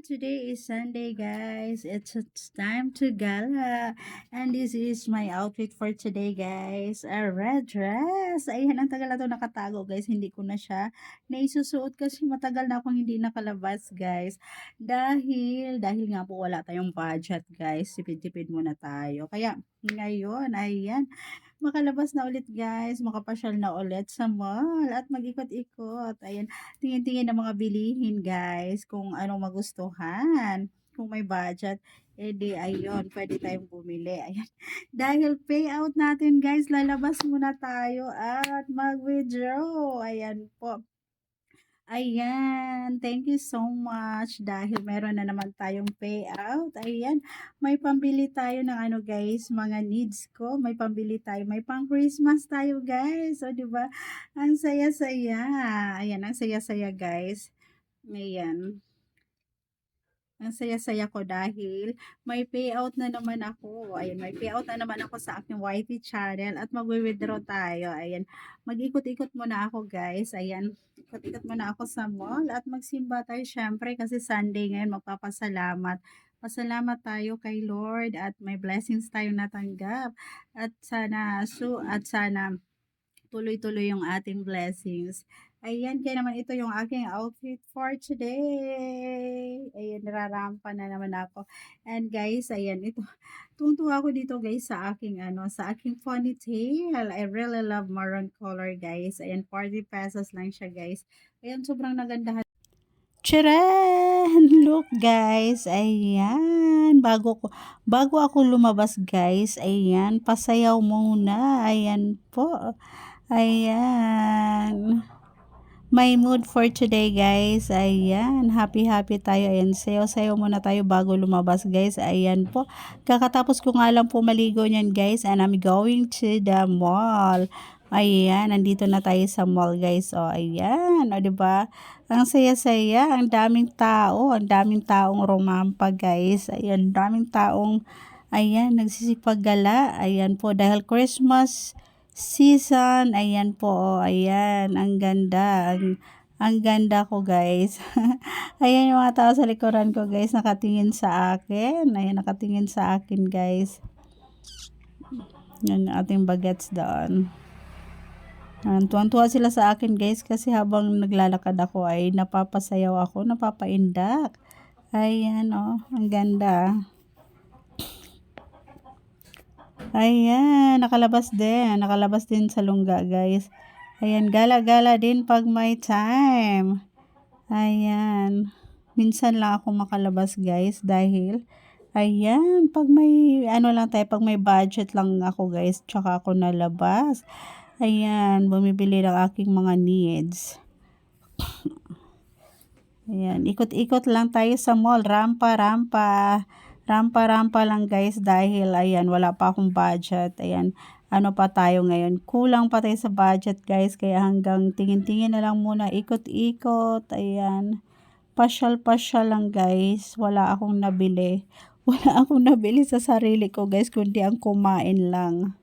Today is Sunday, guys. It's time to gala. And this is my outfit for today, guys. A red dress. Ayan, ang tagal na to nakatago, guys. Hindi ko na siya naisusuot kasi matagal na akong hindi nakalabas, guys. Dahil nga po wala tayong budget, guys. Tipid-tipid muna tayo. Kaya, ngayon, ayan, makalabas na ulit, guys. Makapasyal na ulit sa mall at mag-ikot-ikot. Ayan, tingin-tingin ng mga bilihin, guys, kung anong magustuhan. Kung may budget, edi ayun, pwede tayong bumili. Ayan. Dahil payout natin, guys, lalabas muna tayo at mag-withdraw. Ayan po. Ayan, thank you so much dahil meron na naman tayong payout. Ayan, may pambili tayo ng ano, guys, mga needs ko. May pambili tayo, may pang Christmas tayo, guys. O, di ba? Ang saya-saya. Ayan, ang saya-saya, guys. Ayan. Ang saya-saya ko dahil may payout na naman ako. Ayan, may payout na naman ako sa aking YT channel at magwi-withdraw tayo. Ayan, mag-ikot-ikot muna ako, guys. Ayan, ikot-ikot muna ako sa mall at magsimba tayo syempre kasi Sunday ngayon, magpapasalamat. Pasalamat tayo kay Lord at may blessings tayong natanggap. At sana tuloy-tuloy yung ating blessings. Ayan, kaya naman ito yung aking outfit for today. Ayan, nararampa na naman ako. And guys, ayan, ito. Tuwang-tuwa ako dito, guys, sa aking, sa aking ponytail. I really love maroon color, guys. Ayan, 40 pesos lang siya, guys. Ayan, sobrang nagandahan. Charan! Look, guys. Ayan. Bago ako lumabas, guys. Ayan, pasayaw muna. Ayan po. Ayan. My mood for today, guys. Ayan. Happy tayo. Ayan. Sayo-sayo muna tayo bago lumabas, guys. Ayan po. Kakatapos ko nga lang po maligo niyan, guys. And I'm going to the mall. Ayan. Nandito na tayo sa mall, guys. O, ayan. O, diba? Ang saya-saya. Ang daming tao. Ang daming taong rumampa, guys. Ayan. Daming taong, ayan, nagsisipaggala. Ayan po. Dahil Christmas season, ayan po, ayan, ang ganda, ang ganda ko, guys. Ayan yung mga tao sa likuran ko, guys, nakatingin sa akin, ayan, nakatingin sa akin, guys. Yan yung ating bagets doon. Tuwan-tuwa sila sa akin, guys, kasi habang naglalakad ako ay napapasayaw ako, napapaindak. Ayan, oh, ang ganda. Ayan, nakalabas din sa lungga, guys. Ayan, gala-gala din pag may time. Ayan, minsan lang ako makalabas, guys, dahil, ayan, pag may, pag may budget lang ako, guys, tsaka ako nalabas. Ayan, bumibili ng aking mga needs. Ayan, ikot-ikot lang tayo sa mall, rampa lang, guys, dahil ayan, wala pa akong budget. Ayan, ano pa tayo ngayon, kulang pa tayo sa budget, guys, kaya hanggang tingin-tingin na lang muna, ikot-ikot. Ayan, pasyal lang, guys. Wala akong nabili sa sarili ko, guys, kundi ang kumain lang.